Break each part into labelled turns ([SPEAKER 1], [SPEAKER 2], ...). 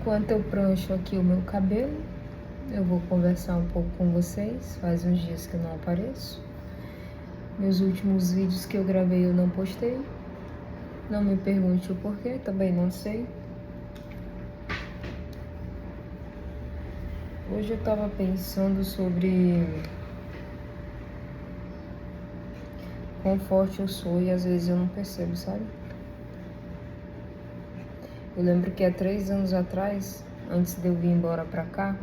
[SPEAKER 1] Enquanto eu prancho aqui o meu cabelo, eu vou conversar um pouco com vocês. Faz uns dias que eu não apareço. Meus últimos vídeos que eu gravei eu não postei. Não me pergunte o porquê, também não sei. Hoje eu tava pensando sobre quão forte eu sou e às vezes eu não percebo, sabe? Eu lembro que há 3 anos atrás, antes de eu vir embora pra cá,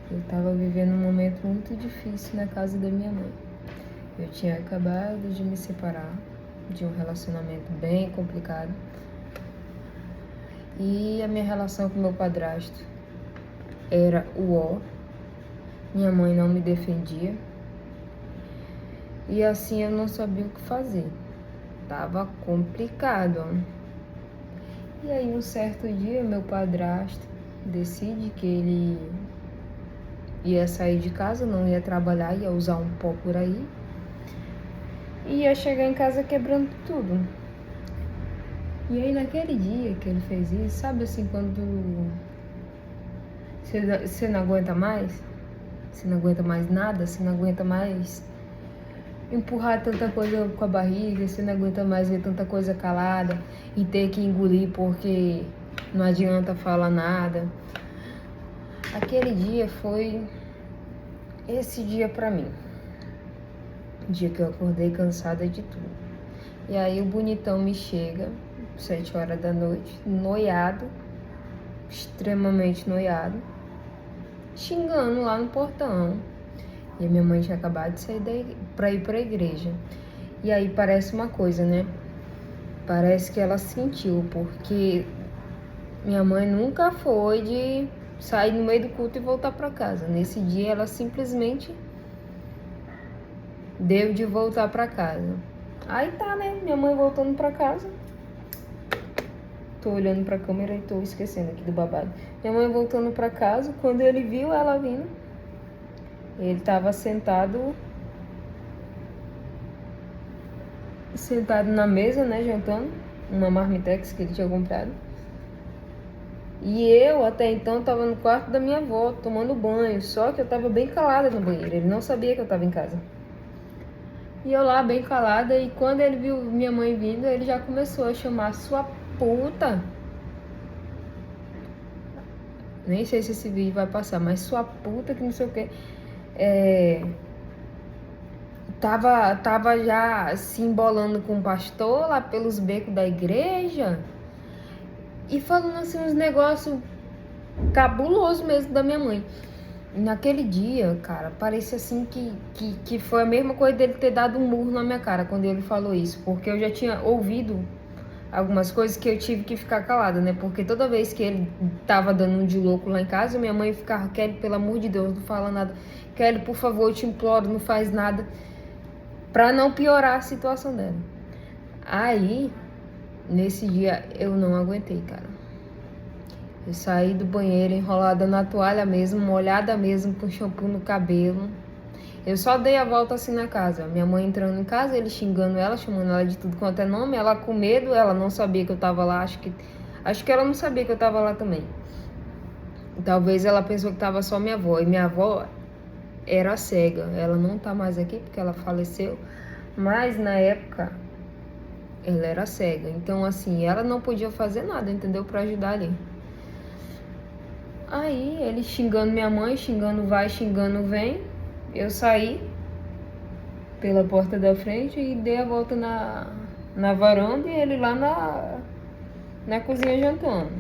[SPEAKER 1] eu tava vivendo um momento muito difícil na casa da minha mãe. Eu tinha acabado de me separar de um relacionamento bem complicado. E a minha relação com meu padrasto era o ó. Minha mãe não me defendia. E assim eu não sabia o que fazer. Tava complicado, ó. E aí um certo dia meu padrasto decide que ele ia sair de casa, não ia trabalhar, ia usar um pó por aí. E ia chegar em casa quebrando tudo. E aí naquele dia que ele fez isso, sabe assim, quando você não aguenta mais? Você não aguenta mais nada, você não aguenta mais empurrar tanta coisa com a barriga, você não aguenta mais ver tanta coisa calada e ter que engolir porque não adianta falar nada. Aquele dia foi esse dia pra mim. O dia que eu acordei cansada de tudo. E aí o bonitão me chega, 7 horas da noite, noiado, extremamente noiado, xingando lá no portão. E a minha mãe tinha acabado de sair pra ir pra igreja. E aí parece uma coisa, né? Parece que ela sentiu, porque minha mãe nunca foi de sair no meio do culto e voltar pra casa. Nesse dia ela simplesmente deu de voltar pra casa. Aí tá, né? Minha mãe voltando pra casa. Tô olhando pra câmera e tô esquecendo aqui do babado. Minha mãe voltando pra casa, quando ele viu ela vindo, ele tava sentado na mesa, né, jantando, uma marmitex que ele tinha comprado. E eu, até então, tava no quarto da minha avó, tomando banho, só que eu tava bem calada no banheiro, ele não sabia que eu tava em casa. E eu lá, bem calada, e quando ele viu minha mãe vindo, ele já começou a chamar sua puta. Nem sei se esse vídeo vai passar, mas sua puta que não sei o que. Tava já se embolando com o pastor lá pelos becos da igreja. E falando assim uns negócios cabulosos mesmo da minha mãe. E naquele dia, cara, parecia assim que foi a mesma coisa dele ter dado um murro na minha cara quando ele falou isso. Porque eu já tinha ouvido algumas coisas que eu tive que ficar calada, né? Porque toda vez que ele tava dando um de louco lá em casa, minha mãe ficava: Kelly, pelo amor de Deus, não fala nada. Kelly, por favor, eu te imploro, não faz nada. Pra não piorar a situação dela. Aí, nesse dia, eu não aguentei, cara. Eu saí do banheiro enrolada na toalha mesmo, molhada mesmo, com shampoo no cabelo. Eu só dei a volta assim na casa. Minha mãe entrando em casa, ele xingando ela, chamando ela de tudo quanto é nome. Ela com medo, ela não sabia que eu tava lá. Acho que ela não sabia que eu tava lá também. Talvez ela pensou que tava só minha avó. E minha avó era cega. Ela não tá mais aqui porque ela faleceu. Mas na época ela era cega. Então assim, ela não podia fazer nada, entendeu? Pra ajudar ali. Aí ele xingando minha mãe, xingando vai, xingando vem. Eu saí pela porta da frente e dei a volta na varanda e ele lá na cozinha jantando.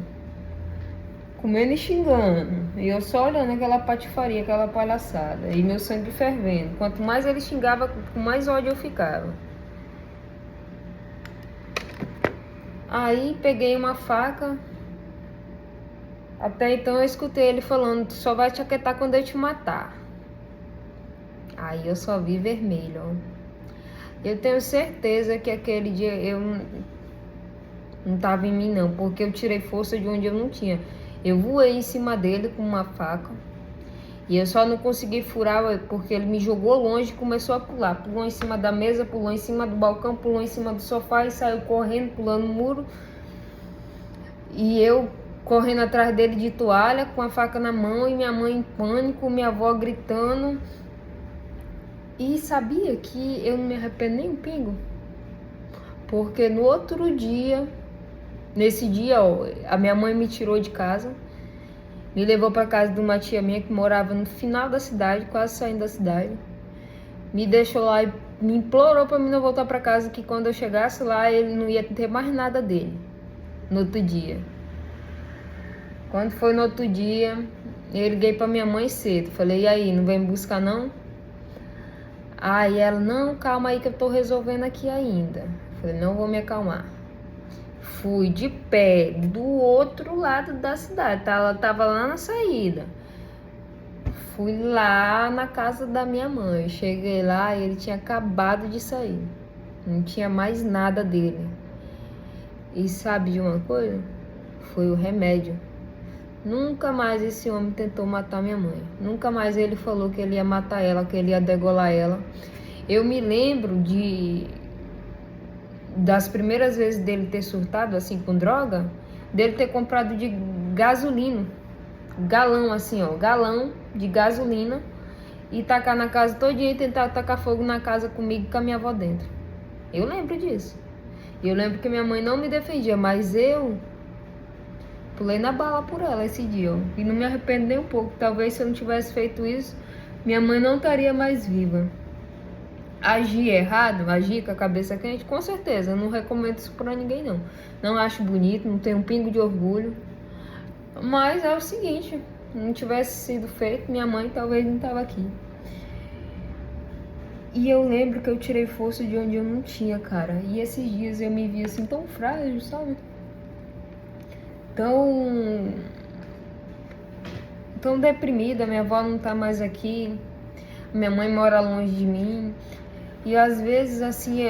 [SPEAKER 1] Comendo e xingando. E eu só olhando aquela patifaria, aquela palhaçada. E meu sangue fervendo. Quanto mais ele xingava, com mais ódio eu ficava. Aí peguei uma faca. Até então eu escutei ele falando: tu só vai te aquietar quando eu te matar. Aí eu só vi vermelho, ó. Eu tenho certeza que aquele dia eu não tava em mim não, porque eu tirei força de onde eu não tinha. Eu voei em cima dele com uma faca. E eu só não consegui furar porque ele me jogou longe e começou a pular. Pulou em cima da mesa, pulou em cima do balcão, pulou em cima do sofá e saiu correndo, pulando o muro. E eu correndo atrás dele de toalha, com a faca na mão, e minha mãe em pânico, minha avó gritando. E sabia que eu não me arrependo nem um pingo? Porque no outro dia, nesse dia, ó, a minha mãe me tirou de casa, me levou para casa de uma tia minha que morava no final da cidade, quase saindo da cidade. Me deixou lá e me implorou para mim não voltar para casa, que quando eu chegasse lá ele não ia ter mais nada dele no outro dia. Quando foi no outro dia, eu liguei para minha mãe cedo. Falei, e aí, não vem me buscar não? Aí ela, não, calma aí que eu tô resolvendo aqui ainda. Falei, não vou me acalmar. Fui de pé do outro lado da cidade, tá? Ela tava lá na saída. Fui lá na casa da minha mãe. Cheguei lá e ele tinha acabado de sair. Não tinha mais nada dele. E sabe de uma coisa? Foi o remédio. Nunca mais esse homem tentou matar minha mãe. Nunca mais ele falou que ele ia matar ela, que ele ia degolar ela. Eu me lembro das primeiras vezes dele ter surtado assim com droga, dele ter comprado de gasolina, galão assim, ó, galão de gasolina, e tacar na casa todo dia e tentar tacar fogo na casa comigo e com a minha avó dentro. Eu lembro disso. Eu lembro que minha mãe não me defendia, mas eu pulei na bala por ela esse dia, ó, e não me arrependo nem um pouco. Talvez se eu não tivesse feito isso, minha mãe não estaria mais viva. Agir errado, agir com a cabeça quente, com certeza, eu não recomendo isso pra ninguém não. Não acho bonito, não tenho um pingo de orgulho. Mas é o seguinte, não tivesse sido feito, minha mãe talvez não tava aqui. E eu lembro que eu tirei força de onde eu não tinha, cara. E esses dias eu me vi assim tão frágil, sabe? Tão deprimida, minha avó não tá mais aqui. Minha mãe mora longe de mim. E às vezes, assim,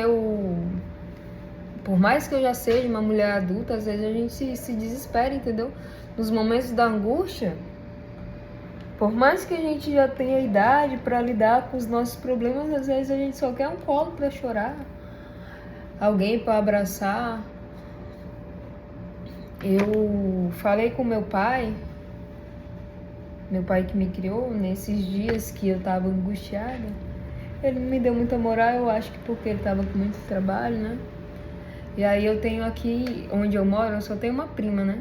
[SPEAKER 1] por mais que eu já seja uma mulher adulta, às vezes a gente se desespera, entendeu? Nos momentos da angústia, por mais que a gente já tenha idade para lidar com os nossos problemas, às vezes a gente só quer um colo para chorar, alguém para abraçar. Eu falei com meu pai que me criou, nesses dias que eu tava angustiada. Ele não me deu muita moral, eu acho que porque ele tava com muito trabalho, né? E aí eu tenho aqui, onde eu moro, eu só tenho uma prima, né?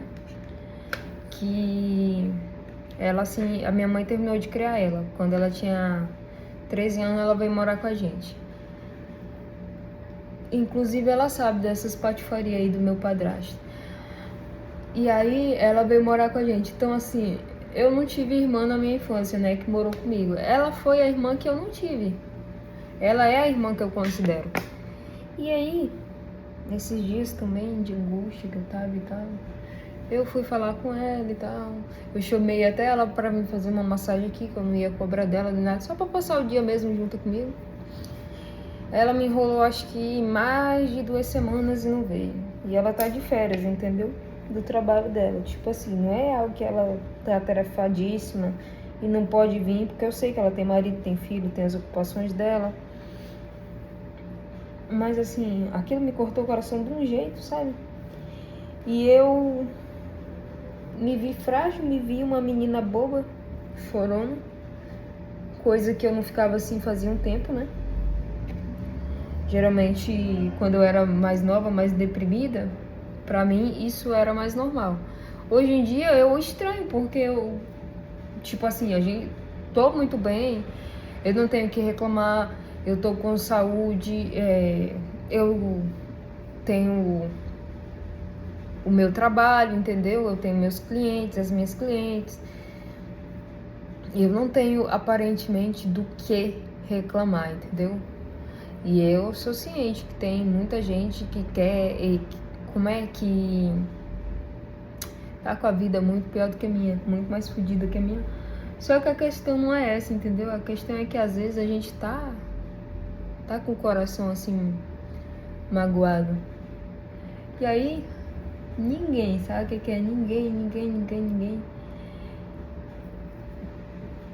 [SPEAKER 1] Que ela, assim, a minha mãe terminou de criar ela. Quando ela tinha 13 anos, ela veio morar com a gente. Inclusive, ela sabe dessas patifarias aí do meu padrasto. E aí, ela veio morar com a gente. Então, assim, eu não tive irmã na minha infância, né? Que morou comigo. Ela foi a irmã que eu não tive. Ela é a irmã que eu considero. E aí, nesses dias também de angústia que eu tava e tal, eu fui falar com ela e tal. Eu chamei até ela pra me fazer uma massagem aqui, que eu não ia cobrar dela nem nada, só pra passar o dia mesmo junto comigo. Ela me enrolou acho que mais de 2 semanas e não veio. E ela tá de férias, entendeu? Do trabalho dela. Tipo assim, não é algo que ela tá atarefadíssima e não pode vir, porque eu sei que ela tem marido, tem filho, tem as ocupações dela. Mas assim, aquilo me cortou o coração de um jeito, sabe? E eu me vi frágil, me vi uma menina boba, chorona. Coisa que eu não ficava assim fazia um tempo, né? Geralmente, quando eu era mais nova, mais deprimida, pra mim isso era mais normal. Hoje em dia eu estranho, porque eu, tipo assim, tô muito bem, eu não tenho que reclamar, eu tô com saúde, eu tenho o meu trabalho, entendeu? Eu tenho meus clientes, as minhas clientes. Eu não tenho aparentemente do que reclamar, entendeu? E eu sou ciente que tem muita gente que quer, como é que tá com a vida muito pior do que a minha, muito mais fodida que a minha. Só que a questão não é essa, entendeu? A questão é que às vezes a gente tá com o coração assim magoado. E aí ninguém, sabe o que é? Ninguém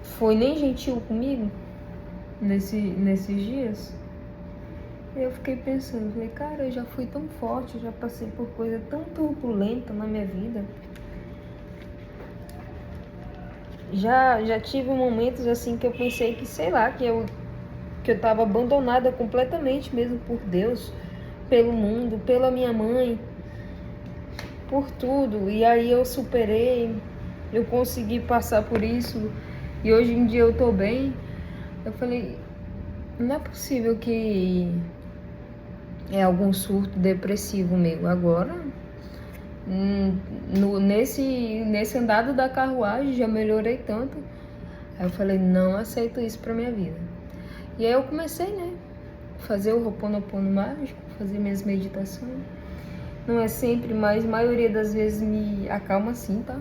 [SPEAKER 1] foi nem gentil comigo nesses dias. Eu fiquei pensando, falei, cara, eu já fui tão forte, eu já passei por coisa tão turbulenta na minha vida. Já tive momentos assim que eu pensei que, sei lá, que eu tava abandonada completamente mesmo por Deus, pelo mundo, pela minha mãe, por tudo. E aí eu superei, eu consegui passar por isso e hoje em dia eu tô bem. Eu falei, não é possível que é algum surto depressivo meu. Agora, nesse andado da carruagem, já melhorei tanto. Aí eu falei, não aceito isso pra minha vida. E aí eu comecei, né, fazer o Ho'oponopono mágico, fazer minhas meditações. Não é sempre, mas a maioria das vezes me acalma sim, tá?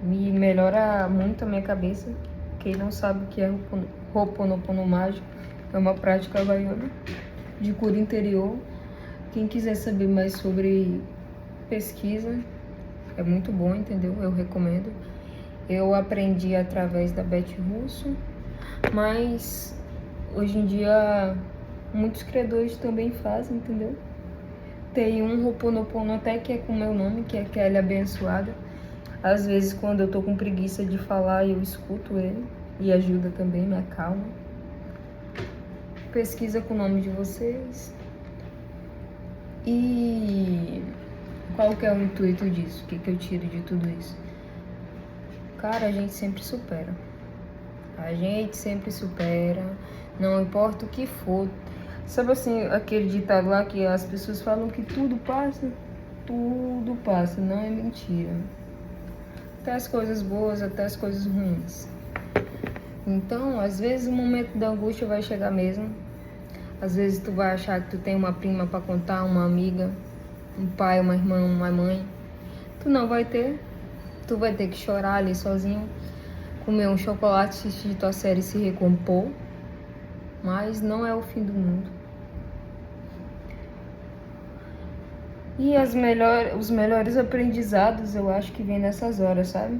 [SPEAKER 1] Me melhora muito a minha cabeça. Quem não sabe o que é Ho'oponopono mágico, é uma prática havaiana de cura interior. Quem quiser saber mais sobre pesquisa, é muito bom, entendeu? Eu recomendo. Eu aprendi através da Beth Russo, mas hoje em dia muitos criadores também fazem, entendeu? Tem um Ho'oponopono até que é com o meu nome, que é Kelly Abençoada. Às vezes quando eu tô com preguiça de falar, eu escuto ele e ajuda também, me acalma. Pesquisa com o nome de vocês. E qual que é o intuito disso? O que eu tiro de tudo isso? Cara, a gente sempre supera. A gente sempre supera, não importa o que for. Sabe assim, aquele ditado lá que as pessoas falam que tudo passa? Tudo passa, não é mentira. Até as coisas boas, até as coisas ruins. Então, às vezes o momento da angústia vai chegar mesmo. Às vezes tu vai achar que tu tem uma prima pra contar, uma amiga, um pai, uma irmã, uma mãe. Tu não vai ter. Tu vai ter que chorar ali sozinho, comer um chocolate, assistir tua série e se recompor. Mas não é o fim do mundo. E os melhores aprendizados eu acho que vem nessas horas, sabe?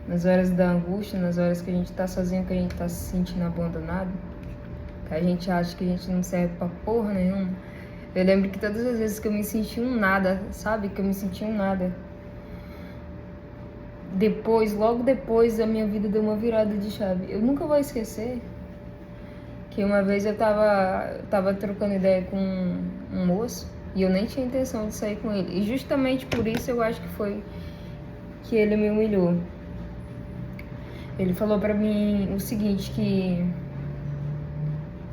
[SPEAKER 1] Nas horas da angústia, nas horas que a gente tá sozinho, que a gente tá se sentindo abandonado, que a gente acha que a gente não serve pra porra nenhuma. Eu lembro que todas as vezes que eu me senti um nada, sabe? Que eu me senti um nada. Logo depois, a minha vida deu uma virada de chave. Eu nunca vou esquecer que uma vez eu tava trocando ideia com um moço e eu nem tinha intenção de sair com ele. E justamente por isso eu acho que foi que ele me humilhou. Ele falou pra mim o seguinte, que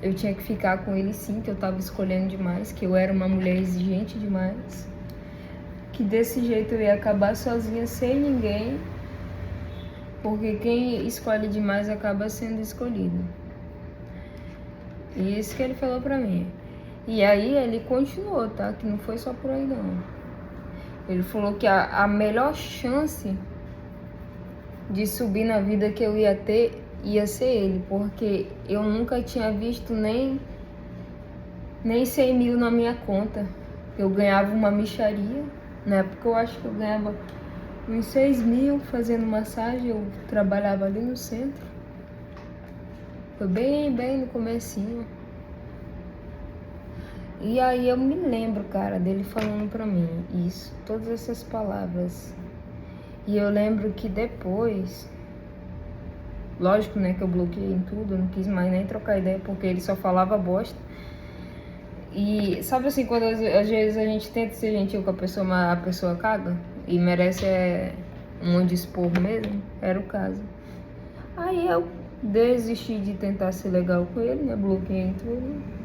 [SPEAKER 1] eu tinha que ficar com ele sim, que eu tava escolhendo demais, que eu era uma mulher exigente demais, que desse jeito eu ia acabar sozinha, sem ninguém, porque quem escolhe demais acaba sendo escolhido. E isso que ele falou pra mim. E aí ele continuou, tá? Que não foi só por aí não. Ele falou que a melhor chance de subir na vida que eu ia ter ia ser ele, porque eu nunca tinha visto nem 100 mil na minha conta. Eu ganhava uma mixaria, na época eu acho que eu ganhava uns 6 mil fazendo massagem, eu trabalhava ali no centro. Foi bem no comecinho. E aí eu me lembro, cara, dele falando pra mim isso, todas essas palavras. E eu lembro que depois, lógico, né, que eu bloqueei em tudo, eu não quis mais nem trocar ideia, porque ele só falava bosta. E sabe assim, quando às vezes a gente tenta ser gentil com a pessoa, mas a pessoa caga e merece um monte de esporro mesmo, era o caso. Aí eu desisti de tentar ser legal com ele, né, bloqueei em tudo.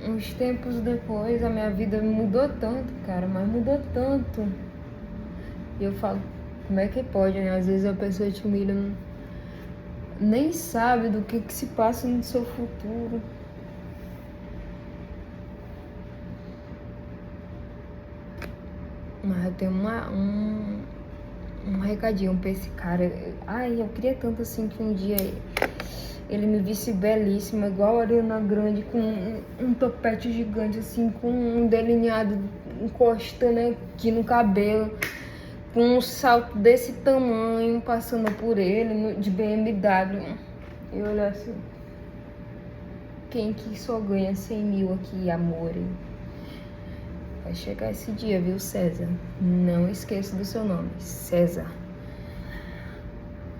[SPEAKER 1] Uns tempos depois, a minha vida mudou tanto, cara, mas mudou tanto. E eu falo, como é que pode, né? Às vezes a pessoa te humilha, nem sabe do que se passa no seu futuro. Mas eu tenho um recadinho pra esse cara. Ai, eu queria tanto assim que um dia ele me visse belíssima, igual a Ariana Grande, com um topete gigante, assim, com um delineado encostando aqui no cabelo, com um salto desse tamanho, passando por ele, de BMW. E olhar assim, quem que só ganha 100 mil aqui, amor? Vai chegar esse dia, viu, César? Não esqueça do seu nome, César.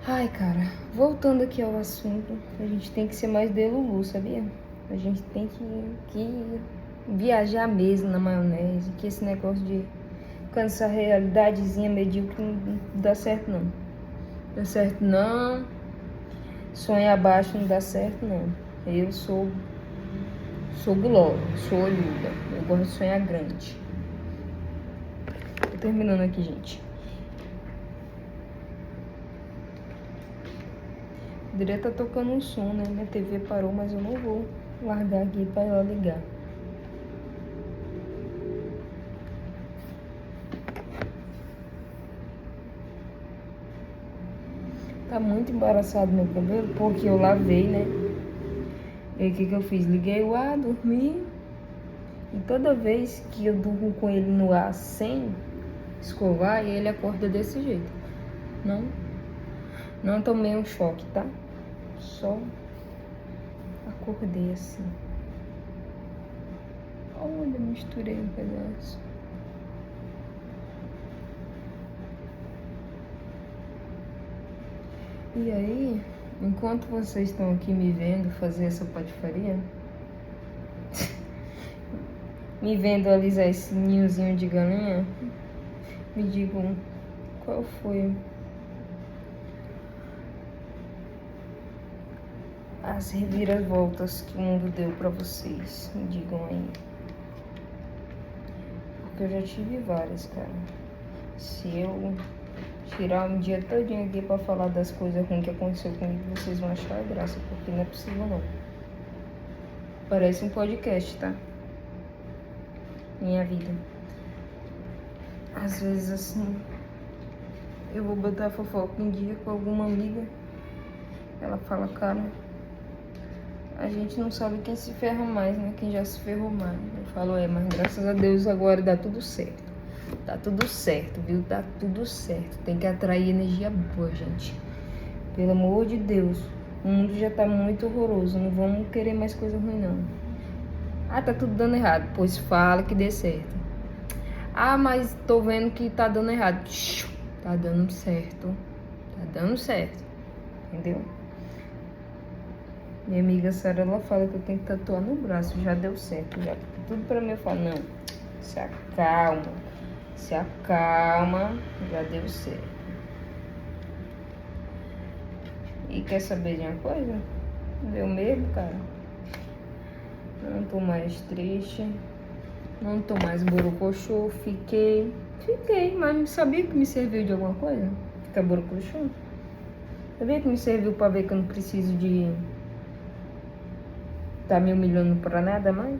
[SPEAKER 1] Ai, cara, voltando aqui ao assunto, a gente tem que ser mais delulu, sabia? A gente tem que viajar mesmo na maionese, que esse negócio de ficando essa realidadezinha medíocre não dá certo não. Dá certo não. Sonhar baixo não dá certo não. Eu sou gulosa, sou olhuda. Eu gosto de sonhar grande. Tô terminando aqui, gente. Poderia estar tocando um som, né? Minha TV parou, mas eu não vou largar aqui pra ela ligar. Tá muito embaraçado meu cabelo, porque eu lavei, né? E aí o que eu fiz? Liguei o ar, dormi. E toda vez que eu durmo com ele no ar sem escovar, ele acorda desse jeito. Não tomei um choque, tá? Só acordei assim. Olha, misturei um pedaço. E aí, enquanto vocês estão aqui me vendo fazer essa patifaria, me vendo alisar esse ninhozinho de galinha, me digam qual foi as reviravoltas que o mundo deu pra vocês. Me digam aí. Porque eu já tive várias, cara. Se eu tirar um dia todinho aqui pra falar das coisas ruins que aconteceu comigo, vocês vão achar graça, porque não é possível não. Parece um podcast, tá? Minha vida. Às vezes assim, eu vou botar fofoca um dia com alguma amiga. Ela fala, cara, a gente não sabe quem se ferra mais, né? Quem já se ferrou mais. Eu falo, mas graças a Deus agora dá tudo certo. Tá tudo certo, viu? Tá tudo certo. Tem que atrair energia boa, gente. Pelo amor de Deus. O mundo já tá muito horroroso. Não vamos querer mais coisa ruim, não. Ah, tá tudo dando errado. Pois fala que dê certo. Ah, mas tô vendo que tá dando errado. Tá dando certo. Tá dando certo. Entendeu? Minha amiga Sara, ela fala que eu tenho que tatuar no braço. Já deu certo. Já tudo pra mim. Eu falo, não. Se acalma. Se acalma, já deu certo. E quer saber de uma coisa? Eu mesmo, cara. Não tô mais triste. Não tô mais borocochô. Fiquei, mas sabia que me serviu de alguma coisa? Ficar borocochô? Sabia que me serviu pra ver que eu não preciso de tá me humilhando pra nada mais?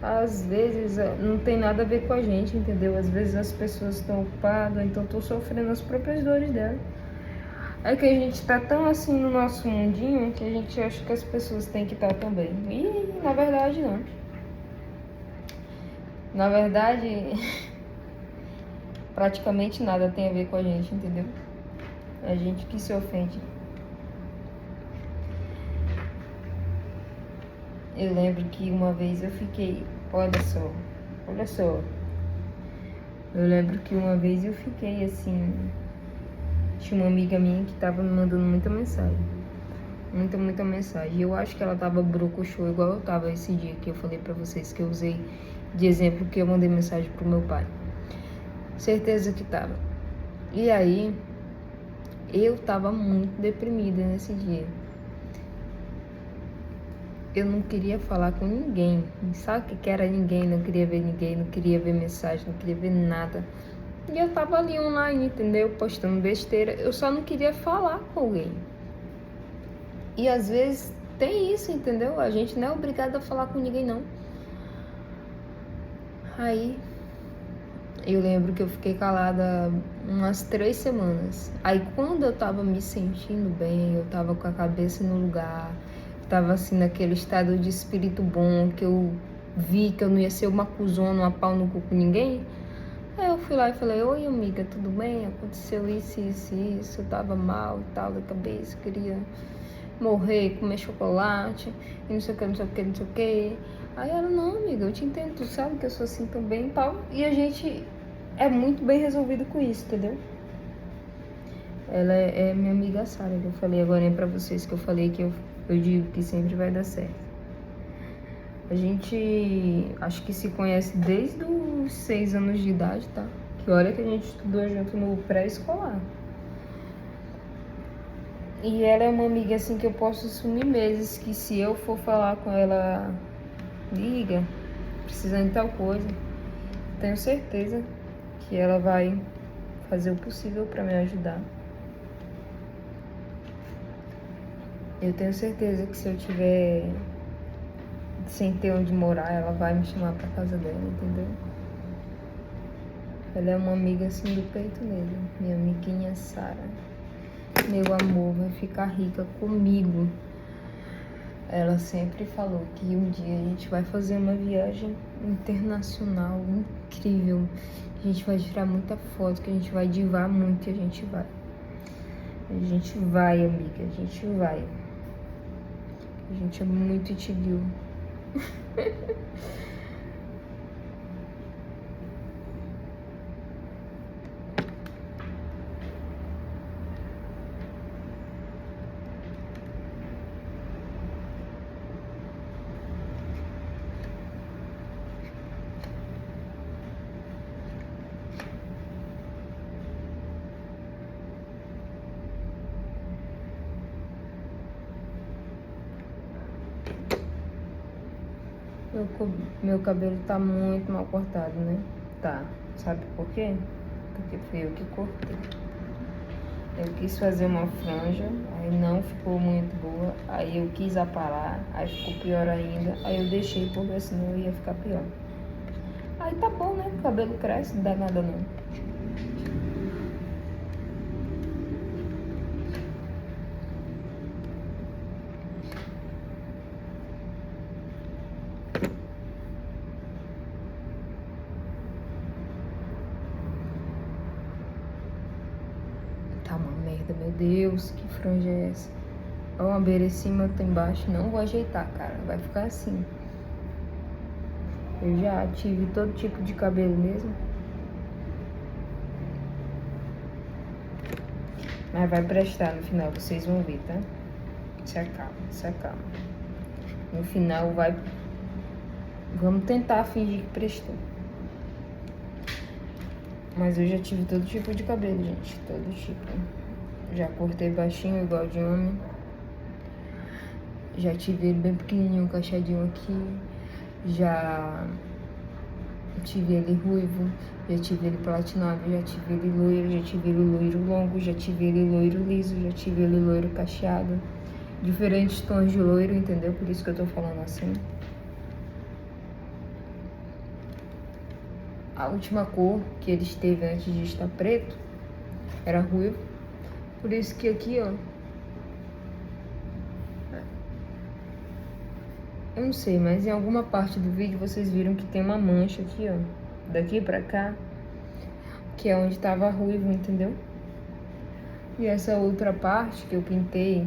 [SPEAKER 1] Às vezes não tem nada a ver com a gente, entendeu? Às vezes as pessoas estão ocupadas, então estão sofrendo as próprias dores dela. É que a gente tá tão assim no nosso mundinho que a gente acha que as pessoas têm que estar também. E na verdade não. Na verdade, praticamente nada tem a ver com a gente, entendeu? É a gente que se ofende. Eu lembro que uma vez eu fiquei, olha só. Eu lembro que uma vez eu fiquei assim, tinha uma amiga minha que tava me mandando muita mensagem. Muita mensagem. E eu acho que ela tava brocochô igual eu tava esse dia que eu falei pra vocês, que eu usei de exemplo que eu mandei mensagem pro meu pai. Certeza que tava. E aí, eu tava muito deprimida nesse dia. Eu não queria falar com ninguém. Sabe o que era ninguém? Não queria ver ninguém, não queria ver mensagem, não queria ver nada. E eu tava ali online, entendeu? Postando besteira. Eu só não queria falar com alguém. E às vezes tem isso, entendeu? A gente não é obrigada a falar com ninguém, não. Aí, eu lembro que eu fiquei calada umas 3 semanas. Aí, quando eu tava me sentindo bem, eu tava com a cabeça no lugar, tava assim naquele estado de espírito bom, que eu vi que eu não ia ser uma cuzona, uma pau no cu com ninguém. Aí eu fui lá e falei, oi amiga, tudo bem? Aconteceu isso, eu tava mal e tal da cabeça, queria morrer, comer chocolate, e não sei o que, não sei o que, não sei o que. Aí ela, não, amiga, eu te entendo, tu sabe que eu sou assim também e tal. E a gente é muito bem resolvido com isso, entendeu? Ela é minha amiga Sara, que eu falei agora pra vocês, que eu falei que eu digo que sempre vai dar certo. A gente acho que se conhece desde os 6 anos de idade, tá? Que olha que a gente estudou junto no pré-escolar. E ela é uma amiga assim que eu posso sumir meses, que se eu for falar com ela, liga, precisando de tal coisa, tenho certeza que ela vai fazer o possível para me ajudar. Eu tenho certeza que se eu tiver sem ter onde morar, ela vai me chamar pra casa dela, entendeu? Ela é uma amiga assim do peito mesmo, minha amiguinha Sara. Meu amor, vai ficar rica comigo. Ela sempre falou que um dia a gente vai fazer uma viagem internacional incrível. A gente vai tirar muita foto, que a gente vai divar muito e a gente vai. A gente vai, amiga, a gente vai. A gente é muito itigil. Meu cabelo tá muito mal cortado, né? Tá. Sabe por quê? Porque foi eu que cortei. Eu quis fazer uma franja, aí não ficou muito boa. Aí eu quis aparar, aí ficou pior ainda. Aí eu deixei porque senão ia ficar pior. Aí tá bom, né? O cabelo cresce, não dá nada não. Tá uma merda, meu Deus, que franja é essa? Ó, uma beira em cima, outra embaixo. Não vou ajeitar, cara. Vai ficar assim. Eu já tive todo tipo de cabelo mesmo. Mas vai prestar no final, vocês vão ver, tá? Se acalma, se acalma. No final vai... Vamos tentar fingir que prestou. Mas eu já tive todo tipo de cabelo, gente. Todo tipo. Já cortei baixinho, igual de homem. Já tive ele bem pequenininho, cacheadinho aqui. Já tive ele ruivo. Já tive ele platinado. Já tive ele loiro. Já tive ele loiro longo. Já tive ele loiro liso. Já tive ele loiro cacheado. Diferentes tons de loiro, entendeu? Por isso que eu tô falando assim. A última cor que ele esteve antes de estar preto era ruivo. Por isso que aqui, ó, eu não sei, mas em alguma parte do vídeo vocês viram que tem uma mancha aqui, ó, daqui pra cá, que é onde tava ruivo, entendeu? E essa outra parte que eu pintei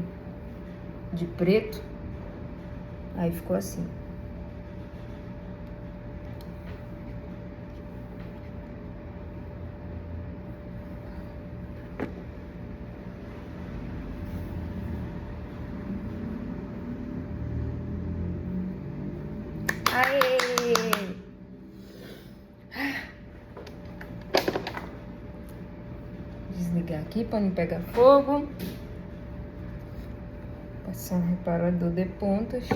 [SPEAKER 1] de preto, aí ficou assim. Aê! Desligar aqui para não pegar fogo. Passar um reparador de pontas.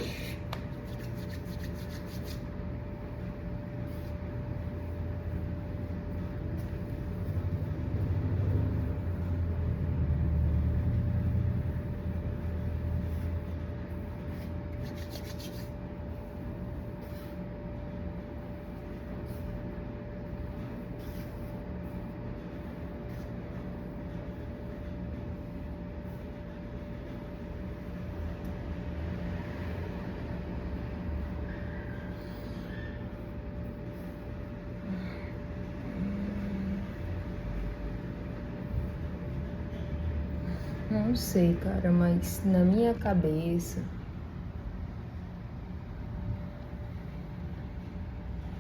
[SPEAKER 1] Não sei, cara, mas na minha cabeça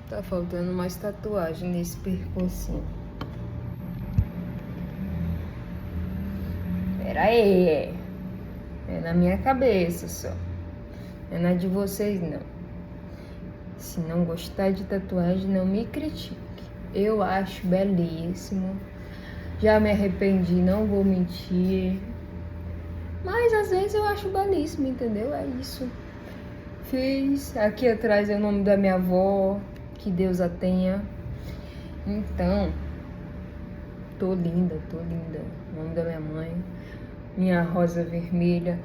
[SPEAKER 1] tá faltando mais tatuagem nesse percursinho. Pera aí, é na minha cabeça só. Não é na de vocês, não. Se não gostar de tatuagem, não me critique. Eu acho belíssimo. Já me arrependi, não vou mentir. Mas às vezes eu acho belíssimo, entendeu? É isso. Fiz. Aqui atrás é o nome da minha avó. Que Deus a tenha. Então, tô linda, tô linda. O nome da minha mãe. Minha rosa vermelha.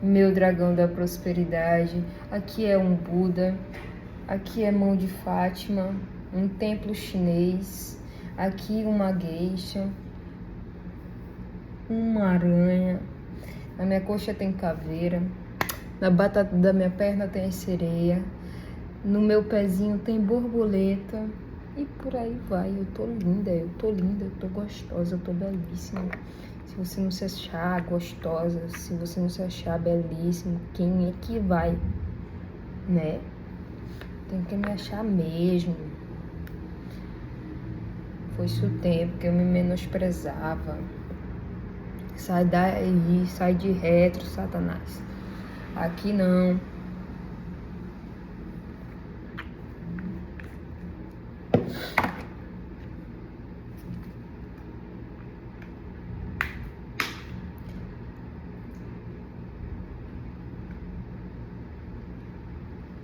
[SPEAKER 1] Meu dragão da prosperidade. Aqui é um Buda. Aqui é mão de Fátima. Um templo chinês. Aqui uma geisha. Uma aranha. Na minha coxa tem caveira. Na batata da minha perna tem sereia. No meu pezinho tem borboleta. E por aí vai. Eu tô linda, eu tô gostosa, eu tô belíssima. Se você não se achar gostosa, se você não se achar belíssimo, quem é que vai? Né? Tem que me achar mesmo. Foi-se o tempo que eu me menosprezava. Sai daí, sai de retro, Satanás. Aqui não.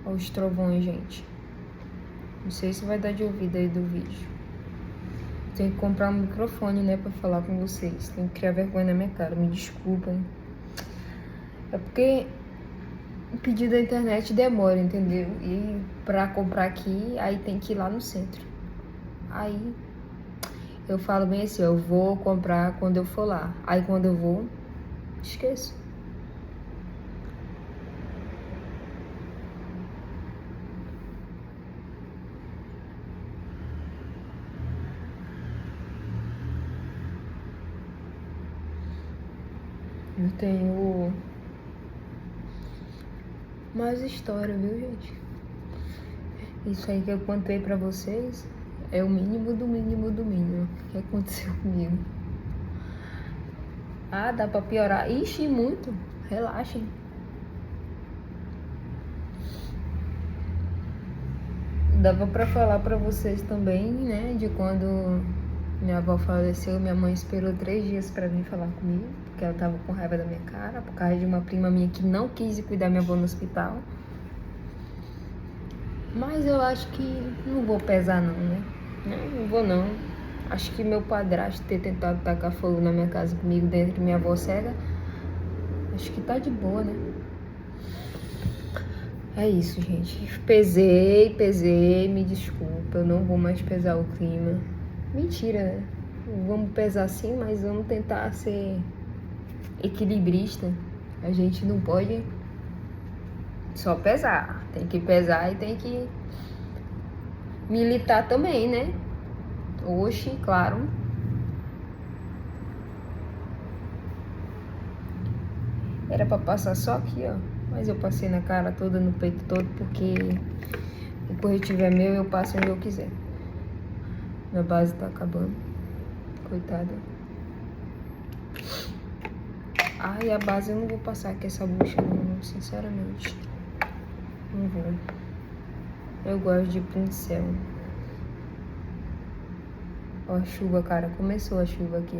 [SPEAKER 1] Olha os trovões, gente. Não sei se vai dar de ouvir aí do vídeo. Tenho que comprar um microfone, né, pra falar com vocês. Tenho que criar vergonha na minha cara, me desculpem. É porque o pedido da internet demora, entendeu? E pra comprar aqui, aí tem que ir lá no centro. Aí eu falo bem assim, eu vou comprar quando eu for lá. Aí quando eu vou, esqueço. Eu tenho mais história, viu, gente? Isso aí que eu contei pra vocês é o mínimo do mínimo do mínimo que aconteceu comigo. Ah, dá pra piorar. Ixi, muito. Relaxem. Dava pra falar pra vocês também, né, de quando minha avó faleceu. Minha mãe esperou 3 dias pra vir falar comigo, porque ela tava com raiva da minha cara, por causa de uma prima minha que não quis ir cuidar minha avó no hospital. Mas eu acho que não vou pesar não, né? Não vou não. Acho que meu padrasto ter tentado tacar fogo na minha casa comigo dentro de minha avó cega, acho que tá de boa, né? É isso, gente. Pesei, me desculpa. Eu não vou mais pesar o clima. Mentira, né? Vamos pesar sim, mas vamos tentar ser equilibrista. A gente não pode só pesar. Tem que pesar e tem que militar também, né? Oxe, claro. Era pra passar só aqui, ó. Mas eu passei na cara toda, no peito todo, porque o corretivo é meu e eu passo onde eu quiser. Minha base tá acabando. Coitada. Ai, a base eu não vou passar aqui essa bucha não, sinceramente. Não vou. Eu gosto de pincel. Ó a chuva, cara. Começou a chuva aqui.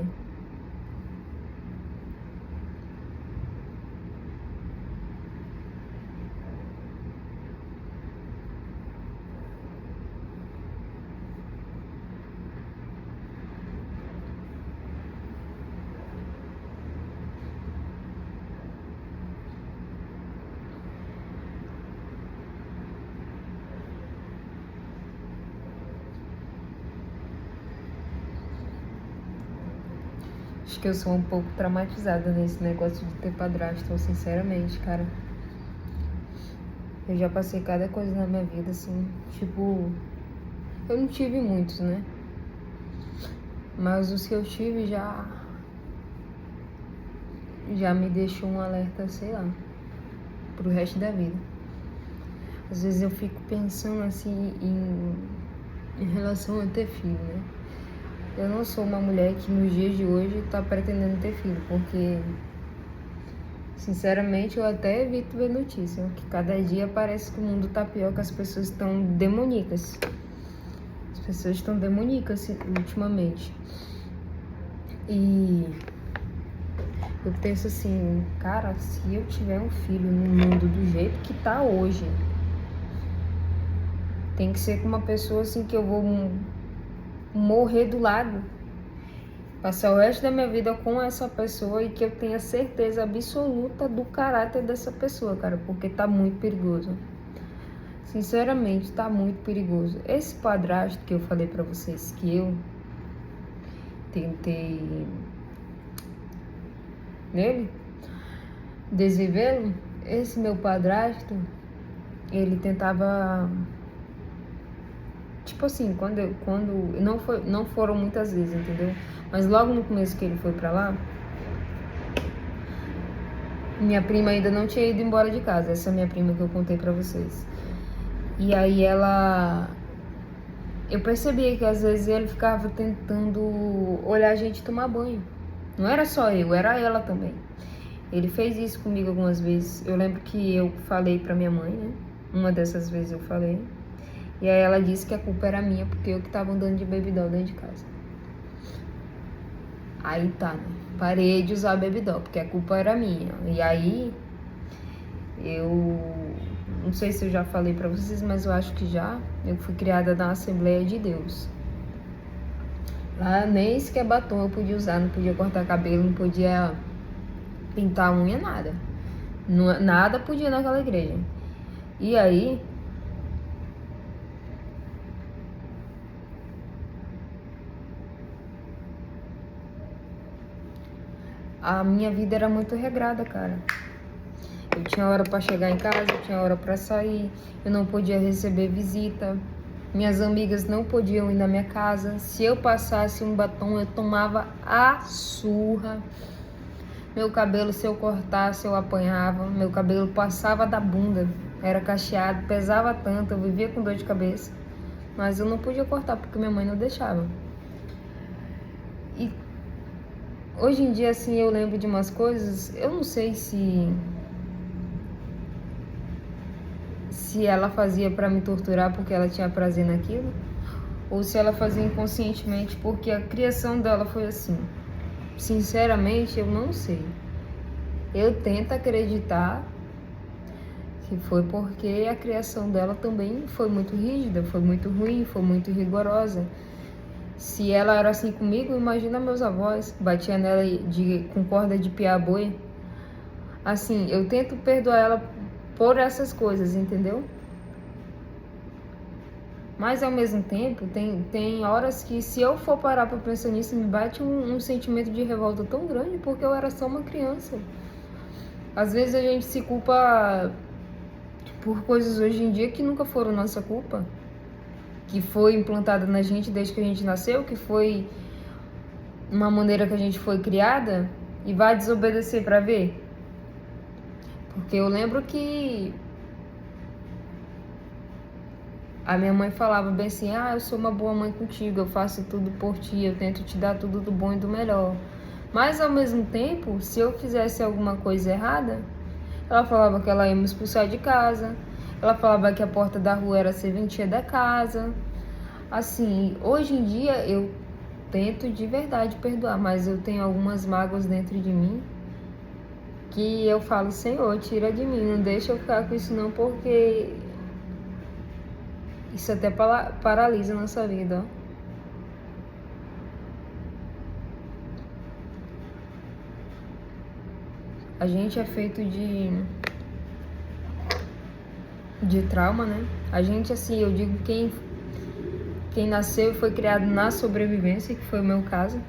[SPEAKER 1] Acho que eu sou um pouco traumatizada nesse negócio de ter padrasto, sinceramente, cara. Eu já passei cada coisa na minha vida, assim, tipo... Eu não tive muitos, né? Mas os que eu tive já me deixou um alerta, sei lá, pro resto da vida. Às vezes eu fico pensando assim em relação a ter filho, né? Eu não sou uma mulher que nos dias de hoje tá pretendendo ter filho, porque sinceramente eu até evito ver notícia, que cada dia parece que o mundo tá pior, que as pessoas estão demoníacas. As pessoas estão demoníacas ultimamente. E eu penso assim, cara, se eu tiver um filho no mundo do jeito que tá hoje, tem que ser com uma pessoa assim que eu vou morrer do lado, passar o resto da minha vida com essa pessoa e que eu tenha certeza absoluta do caráter dessa pessoa, cara, porque tá muito perigoso. Sinceramente, tá muito perigoso. Esse padrasto que eu falei pra vocês que eu tentei nele, desvivê-lo, esse meu padrasto, ele tentava, tipo assim, quando não foram muitas vezes, entendeu? Mas logo no começo que ele foi pra lá, minha prima ainda não tinha ido embora de casa, essa minha prima que eu contei pra vocês. E aí eu percebia que às vezes ele ficava tentando olhar a gente tomar banho. Não era só eu, era ela também. Ele fez isso comigo algumas vezes. Eu lembro que eu falei pra minha mãe, né? Uma dessas vezes eu falei. E aí ela disse que a culpa era minha, porque eu que tava andando de baby doll dentro de casa. Aí tá, né? Parei de usar baby doll, porque a culpa era minha. E aí, eu não sei se eu já falei pra vocês, mas eu acho que já. Eu fui criada na Assembleia de Deus. Lá nem sequer batom eu podia usar, não podia cortar cabelo, não podia pintar unha, nada. Nada podia naquela igreja. E aí, a minha vida era muito regrada, cara. Eu tinha hora pra chegar em casa, eu tinha hora pra sair, eu não podia receber visita. Minhas amigas não podiam ir na minha casa. Se eu passasse um batom, eu tomava a surra. Meu cabelo, se eu cortasse, eu apanhava. Meu cabelo passava da bunda, era cacheado, pesava tanto, eu vivia com dor de cabeça. Mas eu não podia cortar porque minha mãe não deixava. E hoje em dia, assim, eu lembro de umas coisas, eu não sei se ela fazia pra me torturar porque ela tinha prazer naquilo, ou se ela fazia inconscientemente porque a criação dela foi assim. Sinceramente, eu não sei. Eu tento acreditar que foi porque a criação dela também foi muito rígida, foi muito ruim, foi muito rigorosa. Se ela era assim comigo, imagina meus avós, batia nela com corda de piar boi. Assim, eu tento perdoar ela por essas coisas, entendeu? Mas ao mesmo tempo, tem horas que se eu for parar pra pensar nisso, me bate um sentimento de revolta tão grande, porque eu era só uma criança. Às vezes a gente se culpa por coisas hoje em dia que nunca foram nossa culpa, que foi implantada na gente desde que a gente nasceu, que foi uma maneira que a gente foi criada, e vai desobedecer pra ver. Porque eu lembro que a minha mãe falava bem assim, eu sou uma boa mãe contigo, eu faço tudo por ti, eu tento te dar tudo do bom e do melhor. Mas ao mesmo tempo, se eu fizesse alguma coisa errada, ela falava que ela ia me expulsar de casa, ela falava que a porta da rua era a serventia da casa. Assim, hoje em dia eu tento de verdade perdoar, mas eu tenho algumas mágoas dentro de mim que eu falo, Senhor, tira de mim, não deixa eu ficar com isso não, porque isso até paralisa a nossa vida, ó. A gente é feito de trauma, né? A gente, assim, eu digo quem nasceu e foi criado na sobrevivência, que foi o meu caso.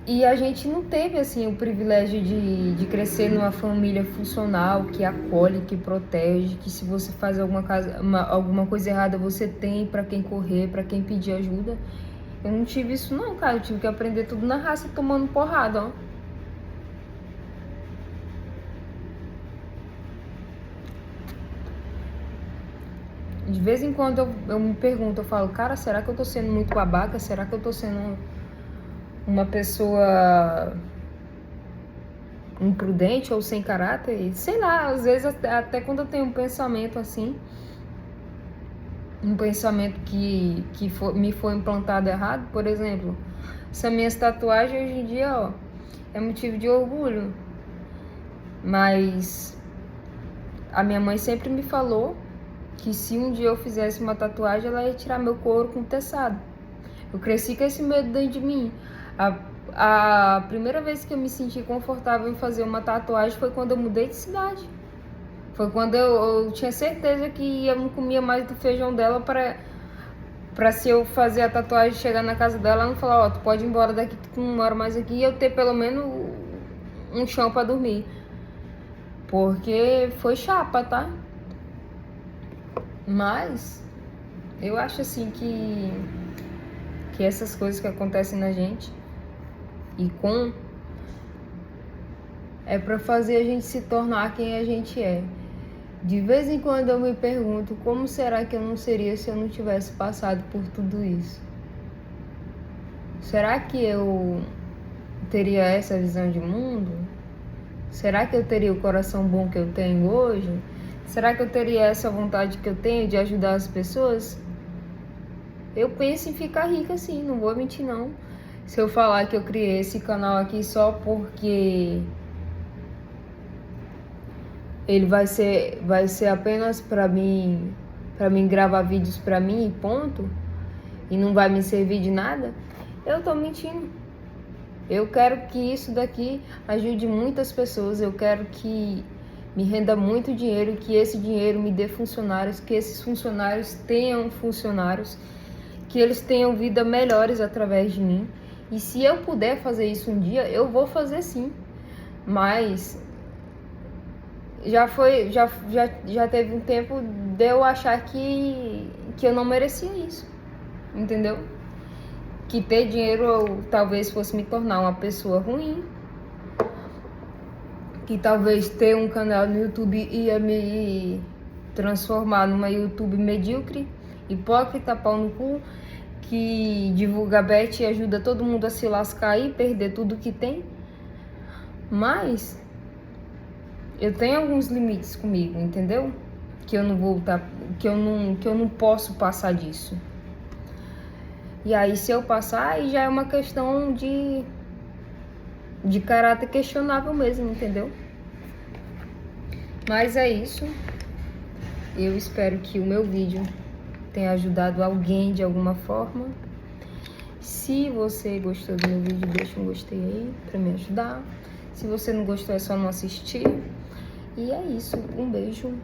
[SPEAKER 1] E a gente não teve, assim, o privilégio de crescer numa família funcional, que acolhe, que protege, que se você faz alguma coisa errada, você tem para quem correr, para quem pedir ajuda. Eu não tive isso não, cara. Eu tive que aprender tudo na raça, tomando porrada, ó. De vez em quando eu me pergunto, eu falo, cara, será que eu tô sendo muito babaca? Será que eu tô sendo uma pessoa imprudente ou sem caráter? E sei lá, às vezes até quando eu tenho um pensamento assim, um pensamento me foi implantado errado, por exemplo, essa minha tatuagem hoje em dia, ó, é motivo de orgulho. Mas a minha mãe sempre me falou que se um dia eu fizesse uma tatuagem, ela ia tirar meu couro com teçado. Eu cresci com esse medo dentro de mim. A primeira vez que eu me senti confortável em fazer uma tatuagem foi quando eu mudei de cidade. Foi quando eu tinha certeza que eu não comia mais do feijão dela pra se eu fazer a tatuagem, chegar na casa dela, ela não falar, ó, tu pode ir embora daqui, tu não mora mais aqui, e eu ter pelo menos um chão pra dormir. Porque foi chapa, tá? Mas eu acho assim que essas coisas que acontecem na gente é pra fazer a gente se tornar quem a gente é. De vez em quando eu me pergunto como será que eu não seria se eu não tivesse passado por tudo isso? Será que eu teria essa visão de mundo? Será que eu teria o coração bom que eu tenho hoje? Será que eu teria essa vontade que eu tenho de ajudar as pessoas? Eu penso em ficar rica sim, não vou mentir não. Se eu falar que eu criei esse canal aqui só porque ele vai ser apenas para mim gravar vídeos para mim e ponto, e não vai me servir de nada, eu tô mentindo. Eu quero que isso daqui ajude muitas pessoas, eu quero que me renda muito dinheiro, que esse dinheiro me dê funcionários, que esses funcionários tenham funcionários, que eles tenham vida melhores através de mim. E se eu puder fazer isso um dia, eu vou fazer sim. Mas já teve um tempo de eu achar que eu não merecia isso, entendeu? Que ter dinheiro talvez fosse me tornar uma pessoa ruim, que talvez ter um canal no YouTube ia me transformar numa YouTube medíocre, hipócrita, pau no cu, que divulga bet e ajuda todo mundo a se lascar e perder tudo que tem. Mas eu tenho alguns limites comigo, entendeu? Que eu não vou que eu não posso passar disso. E aí se eu passar, aí já é uma questão de caráter questionável mesmo, entendeu? Mas é isso. Eu espero que o meu vídeo tenha ajudado alguém de alguma forma. Se você gostou do meu vídeo, deixa um gostei aí pra me ajudar. Se você não gostou, é só não assistir. E é isso. Um beijo.